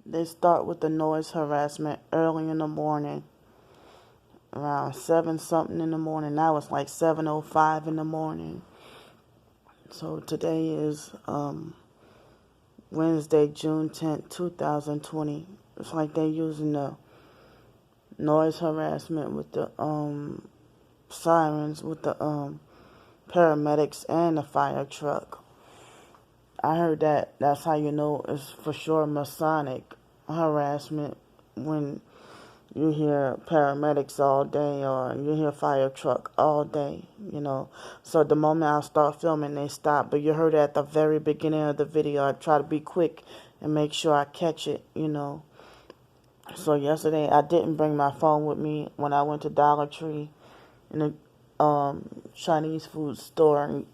They start with the noise harassment early in the morning, around 7 something in the morning. Now it's like 7:05 in the morning. So today is Wednesday, June 10th, 2020. It's like they using the noise harassment with the sirens, with the paramedics and the fire truck. I heard that's how you know it's for sure Masonic harassment when you hear paramedics all day or you hear fire truck all day. So the moment I start filming, they stop. But you heard it at the very beginning of the video. I try to be quick and make sure I catch it. So yesterday I didn't bring my phone with me when I went to Dollar Tree in the Chinese food store. And,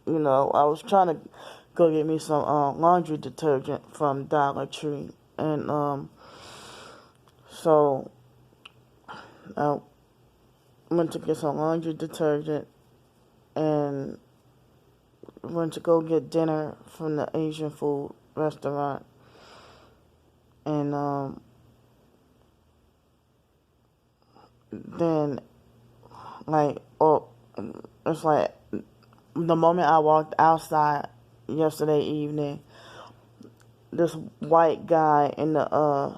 I was trying to go get me some laundry detergent from Dollar Tree. And so I went to get some laundry detergent and went to go get dinner from the Asian food restaurant. And then, it's like the moment I walked outside yesterday evening, this white guy in the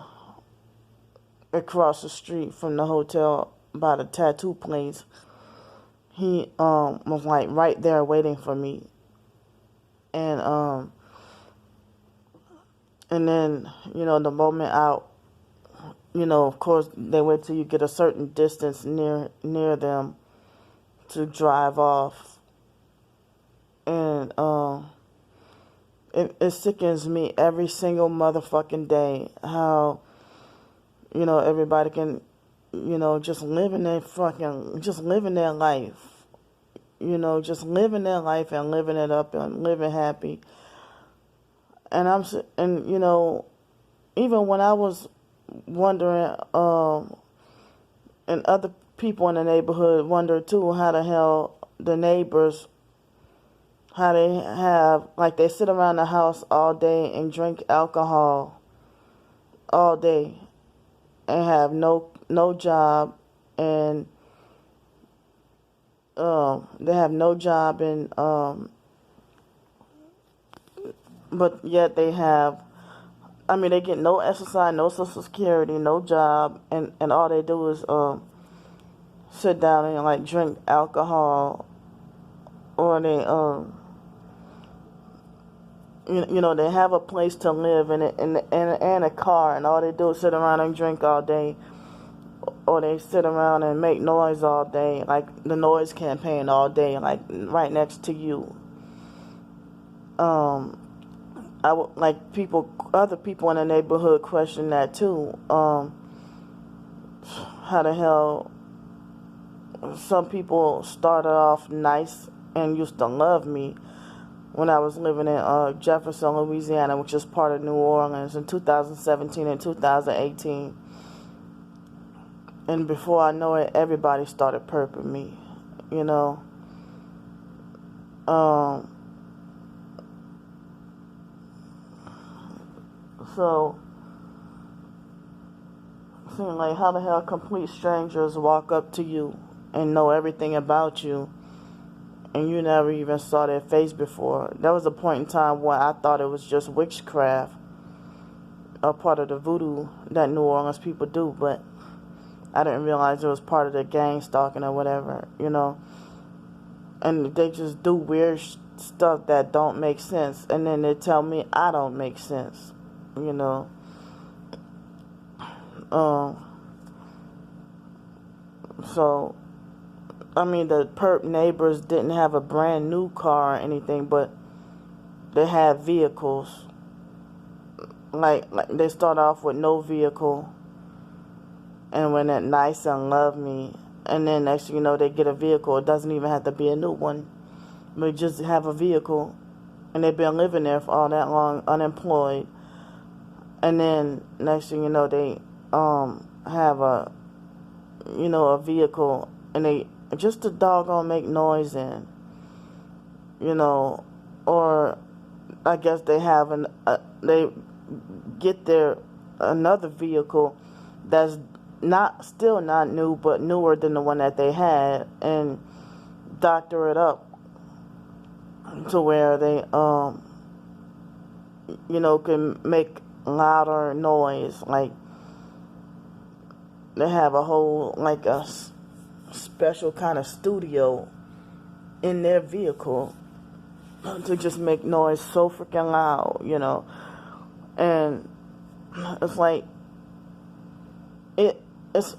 across the street from the hotel by the tattoo place, he was like right there waiting for me. And then, the moment out, of course they wait till you get a certain distance near them to drive off. And it sickens me every single motherfucking day how everybody can just living their life, just living their life and living it up and living happy. And even when I was wondering, and other people in the neighborhood wonder too, how the hell the neighbors, how they have, like, they sit around the house all day and drink alcohol all day and have no job, and they have no job, and but yet they get no exercise, no social security, no job, and all they do is sit down and like drink alcohol, or they they have a place to live and a car, and all they do is sit around and drink all day, or they sit around and make noise all day, like the noise campaign all day, like right next to you. Other people in the neighborhood question that too. How the hell some people started off nice and used to love me when I was living in Jefferson, Louisiana, which is part of New Orleans, in 2017 and 2018. And before I know it, everybody started perping me, So, it seems like how the hell complete strangers walk up to you and know everything about you, and you never even saw their face before. There was a point in time where I thought it was just witchcraft, a part of the voodoo that New Orleans people do, but I didn't realize it was part of the gang stalking or whatever, And they just do weird stuff that don't make sense, and then they tell me I don't make sense, So, the perp neighbors didn't have a brand new car or anything, but they had vehicles. Like they start off with no vehicle, and when they're nice and love me, and then next thing you know, they get a vehicle. It doesn't even have to be a new one, but just have a vehicle, and they've been living there for all that long, unemployed. And then next thing you know, they have a vehicle, and they just a doggone make noise in, or I guess they have they get their another vehicle that's still not new, but newer than the one that they had, and doctor it up to where they can make louder noise. Like they have a whole like a special kind of studio in their vehicle to just make noise so freaking loud. And it's like it's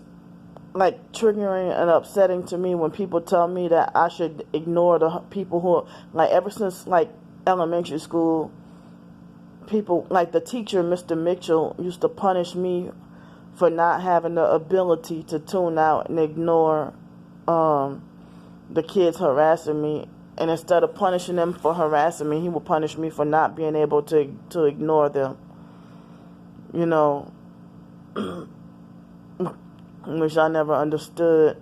like triggering and upsetting to me when people tell me that I should ignore the people who, like, ever since like elementary school, people like the teacher, Mr. Mitchell, used to punish me for not having the ability to tune out and ignore the kids harassing me. And instead of punishing them for harassing me, he would punish me for not being able to ignore them. Which I never understood.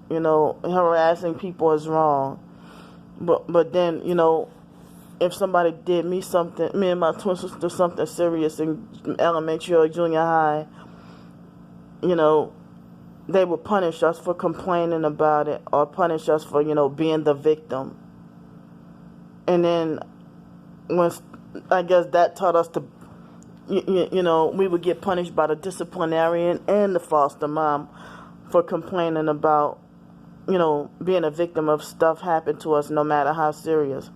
Harassing people is wrong. But then, if somebody did me and my twin sister something serious in elementary or junior high, they would punish us for complaining about it, or punish us for, being the victim. And then I guess that taught us to, we would get punished by the disciplinarian and the foster mom for complaining about, being a victim of stuff happened to us, no matter how serious.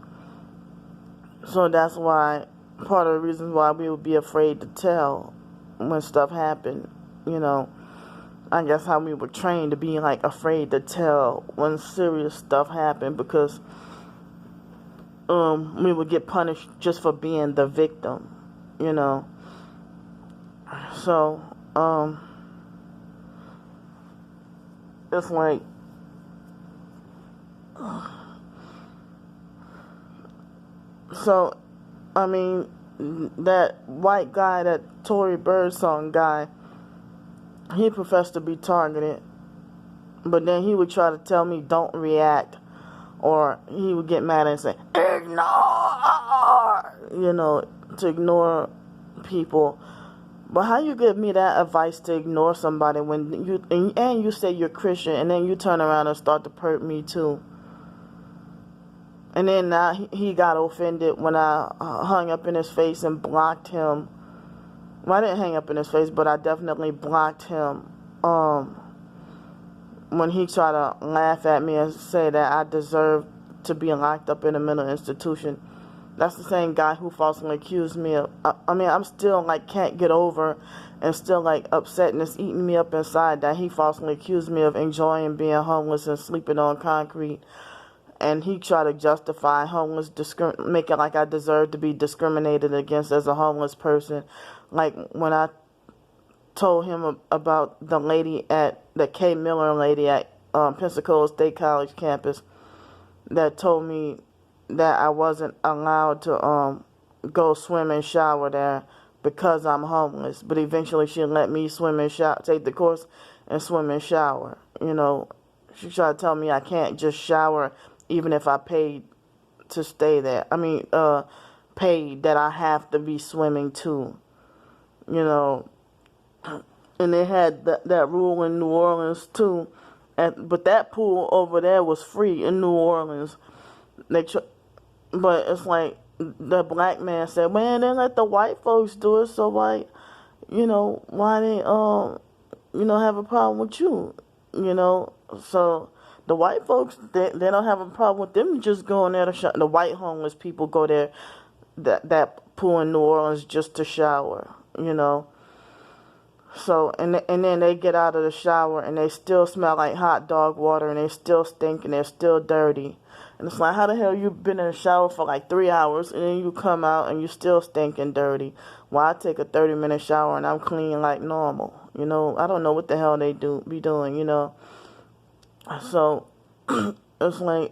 So that's why, part of the reasons why we would be afraid to tell when stuff happened, I guess how we were trained to be like afraid to tell when serious stuff happened, because we would get punished just for being the victim, So it's like so I mean, that white guy, that Tory Birdsong guy, he professed to be targeted, but then he would try to tell me don't react, or he would get mad and say ignore, to ignore people. But how you give me that advice to ignore somebody when you say you're Christian, and then you turn around and start to perp me too? And then now he got offended when I hung up in his face and blocked him. Well, I didn't hang up in his face, but I definitely blocked him when he tried to laugh at me and say that I deserved to be locked up in a mental institution. That's the same guy who falsely accused me of, I'm still like can't get over and still like upset, and it's eating me up inside that he falsely accused me of enjoying being homeless and sleeping on concrete. And he tried to justify homeless, make it like I deserve to be discriminated against as a homeless person. Like when I told him about the Kay Miller lady at Pensacola State College campus that told me that I wasn't allowed to go swim and shower there because I'm homeless. But eventually she let me swim and shower, take the course and swim and shower. She tried to tell me I can't just shower even if I paid to stay there. Paid that I have to be swimming too. And they had that rule in New Orleans too. But that pool over there was free in New Orleans. But it's like the black man said, man, they let the white folks do it, so why they have a problem with you, So the white folks, they don't have a problem with them just going there to shower. The white homeless people go there, that pool in New Orleans, just to shower, So, and then they get out of the shower and they still smell like hot dog water, and they still stink and they're still dirty. And it's like, how the hell you been in the shower for like 3 hours and then you come out and you still stink and dirty? Well, I take a 30-minute shower and I'm clean like normal. I don't know what the hell they be doing, So it's like,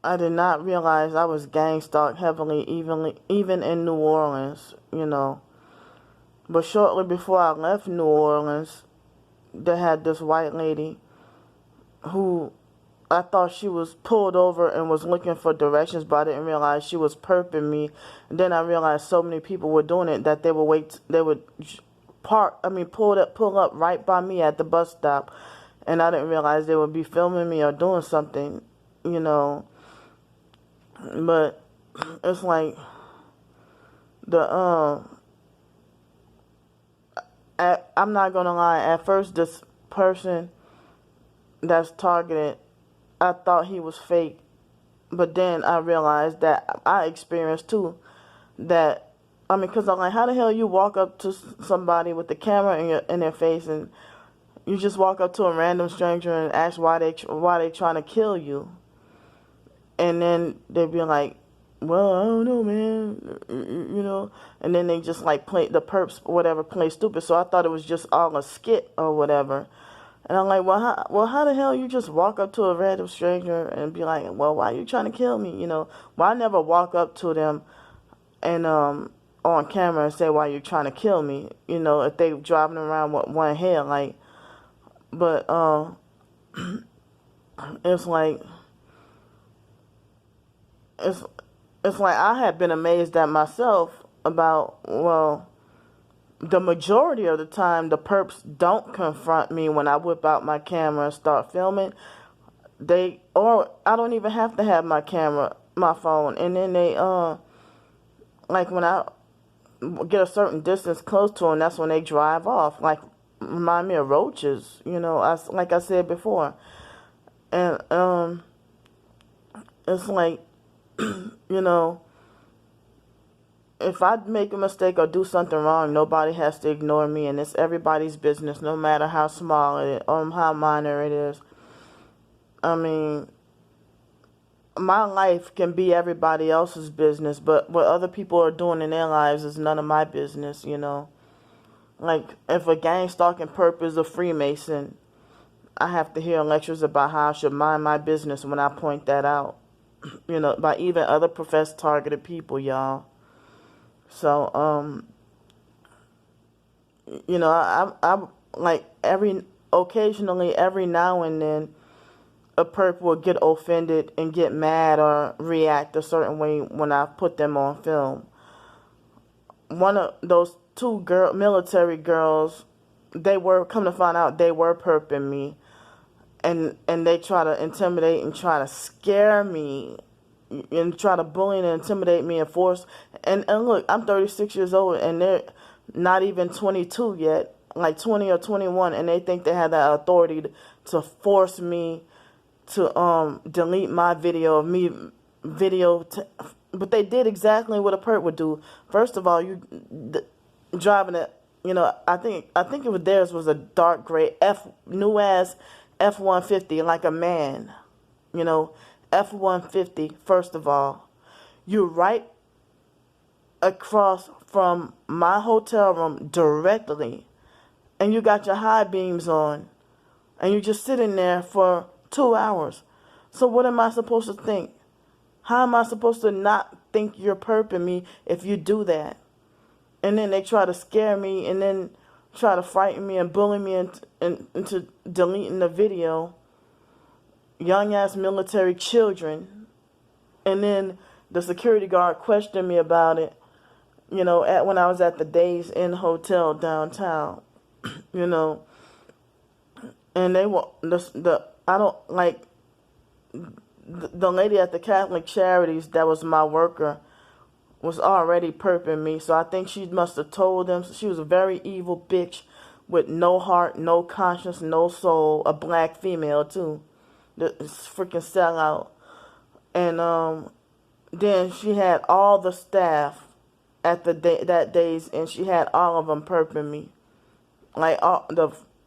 I did not realize I was gang stalked heavily, even in New Orleans, But shortly before I left New Orleans, they had this white lady who I thought she was pulled over and was looking for directions, but I didn't realize she was perping me. And then I realized so many people were doing it that they would pull up right by me at the bus stop, and I didn't realize they would be filming me or doing something, you know. But it's like I'm not gonna lie. At first, this person that's targeted, I thought he was fake, but then I realized that I experienced too. That because I'm like, how the hell you walk up to somebody with the camera in their face, and you just walk up to a random stranger and ask why they trying to kill you, and then they be like, well, I don't know, man, you know, and then they just like play the perps or whatever, play stupid. So I thought it was just all a skit or whatever. And I'm like, how the hell you just walk up to a random stranger and be like, well, why are you trying to kill me? You know, well, I never walk up to them and on camera and say, why you trying to kill me? You know, if they driving around with one head, like, but it's like it's like I had been amazed at myself about, well, the majority of the time the perps don't confront me when I whip out my camera and start filming. Or I don't even have to have my phone, and then they like when I get a certain distance close to them, that's when they drive off. Like, remind me of roaches, you know. Like I said before, and it's like, you know, if I make a mistake or do something wrong, nobody has to ignore me, and it's everybody's business, no matter how small it is or how minor it is. I mean, my life can be everybody else's business, but what other people are doing in their lives is none of my business, you know. Like, if a gang stalking perp is a Freemason, I have to hear lectures about how I should mind my business when I point that out. You know, by even other professed targeted people, y'all. So, you know, I like occasionally, every now and then, a perp will get offended and get mad or react a certain way when I put them on film. One of those two military girls, they were, come to find out, they were perping me. And they try to intimidate and try to scare me and try to bully and intimidate me and force. And look, I'm 36 years old and they're not even 22 yet, like 20 or 21, and they think they have that authority to force me to delete my video of me but they did exactly what a perp would do. First of all, driving it, you know, I think it was theirs was a dark gray new ass F-150, like a man, you know, F-150. First of all, you're right across from my hotel room directly, and you got your high beams on, and you're just sitting there for 2 hours. So what am I supposed to think? How am I supposed to not think you're perping me if you do that? And then they try to scare me and then try to frighten me and bully me into deleting the video. Young ass military children. And then the security guard questioned me about it, you know, when I was at the Days Inn Hotel downtown, you know. And they were the lady at the Catholic Charities that was my worker was already perping me, so I think she must have told them. She was a very evil bitch with no heart, no conscience, no soul, a black female too, this freaking sellout. And then she had all the staff at that Days, and she had all of them perping me, like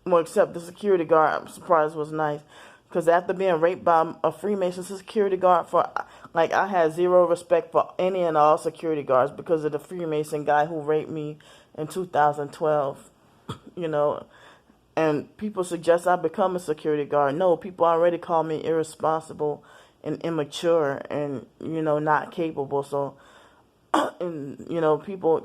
except the security guard. I'm surprised was nice. Because after being raped by a Freemason security guard, I had zero respect for any and all security guards because of the Freemason guy who raped me in 2012, you know. And people suggest I become a security guard. No, people already call me irresponsible and immature and, you know, not capable. So, and, you know, people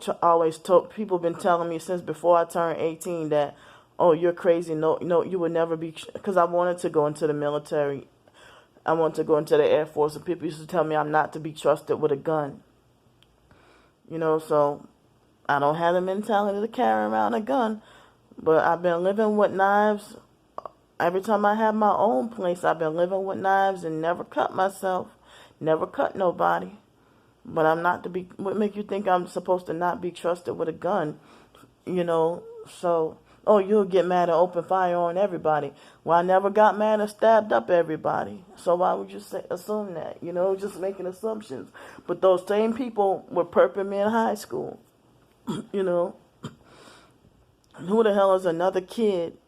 been telling me since before I turned 18 that, oh, you're crazy. No, you would never be, because I wanted to go into the military. I wanted to go into the Air Force, and people used to tell me I'm not to be trusted with a gun. You know, so I don't have the mentality to carry around a gun. But I've been living with knives. Every time I have my own place, I've been living with knives and never cut myself. Never cut nobody. But I'm not to be, what make you think I'm supposed to not be trusted with a gun? You know, so, oh, you'll get mad and open fire on everybody. Well, I never got mad and stabbed up everybody. So why would you assume that? You know, just making assumptions. But those same people were perping me in high school. You know, who the hell is another kid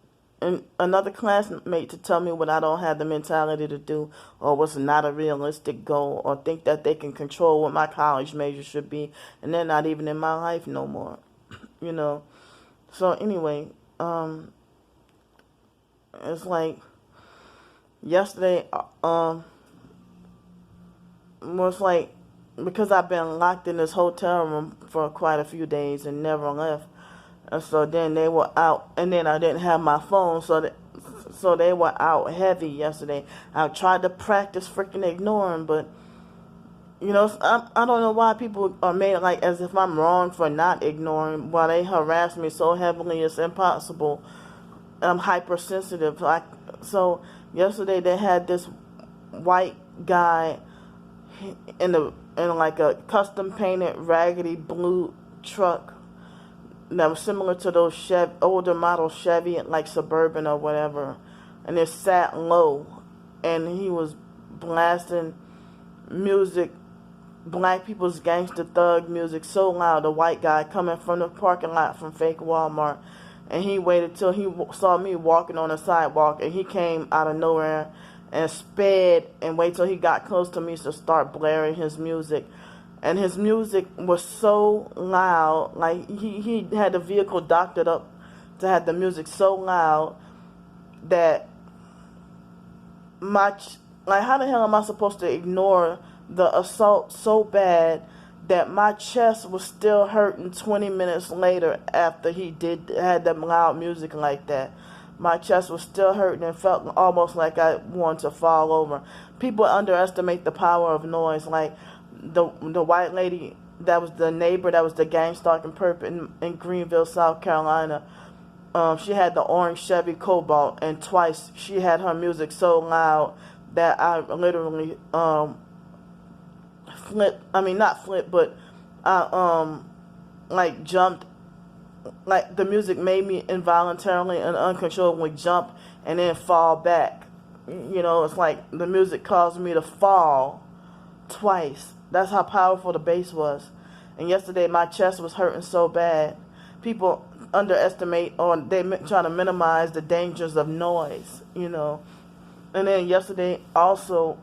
and another classmate to tell me what I don't have the mentality to do, or what's not a realistic goal, or think that they can control what my college major should be, and they're not even in my life no more. You know. So anyway, it's like yesterday, was like, because I've been locked in this hotel room for quite a few days and never left. And so then they were out, and then I didn't have my phone, so they were out heavy yesterday. I tried to practice freaking ignoring, but, you know, I don't know why people are made like as if I'm wrong for not ignoring, while they harass me so heavily it's impossible. I'm hypersensitive. So yesterday they had this white guy in like a custom painted raggedy blue truck that was similar to those older model Chevy, like Suburban or whatever, and it sat low, and he was blasting music, black people's gangster thug music, so loud. The white guy coming from the parking lot from fake Walmart, and he waited till he saw me walking on the sidewalk, and he came out of nowhere and sped and wait till he got close to me to start blaring his music. And his music was so loud, like he had the vehicle doctored up to have the music so loud that like, how the hell am I supposed to ignore the assault so bad that my chest was still hurting 20 minutes later after he had that loud music like that? My chest was still hurting and felt almost like I wanted to fall over. People underestimate the power of noise. Like the white lady that was the neighbor, that was the gang stalking perp in Greenville, South Carolina. She had the orange Chevy Cobalt, and twice she had her music so loud that I literally like jumped. Like the music made me involuntarily and uncontrollably jump and then fall back. You know, it's like the music caused me to fall twice. That's how powerful the bass was. And yesterday my chest was hurting so bad. People underestimate, or they try to minimize the dangers of noise, you know. And then yesterday also,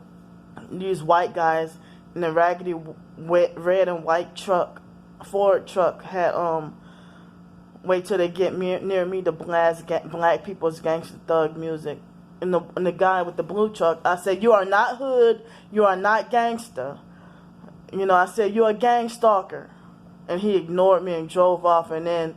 these white guys in a raggedy red and white truck, Ford truck, had wait till they get near me to blast black people's gangster thug music. And the guy with the blue truck, I said, "You are not hood. You are not gangster." You know, I said, "You're a gang stalker." And he ignored me and drove off, and then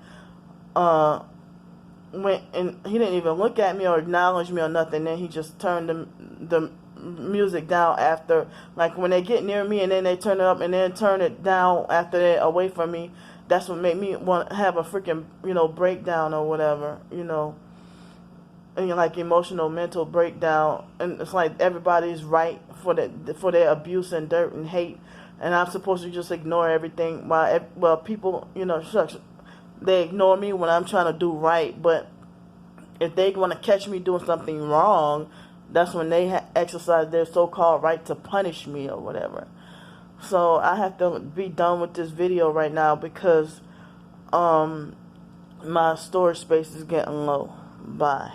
went, and he didn't even look at me or acknowledge me or nothing. Then he just turned the music down after, like when they get near me and then they turn it up and then turn it down after they're away from me. That's what made me want to have a freaking, you know, breakdown or whatever, you know. And like emotional, mental breakdown. And it's like everybody's right for their abuse and dirt and hate. And I'm supposed to just ignore everything. Well, people, you know, shucks, they ignore me when I'm trying to do right. But if they want to catch me doing something wrong, that's when they exercise their so-called right to punish me or whatever. So I have to be done with this video right now because my storage space is getting low. Bye.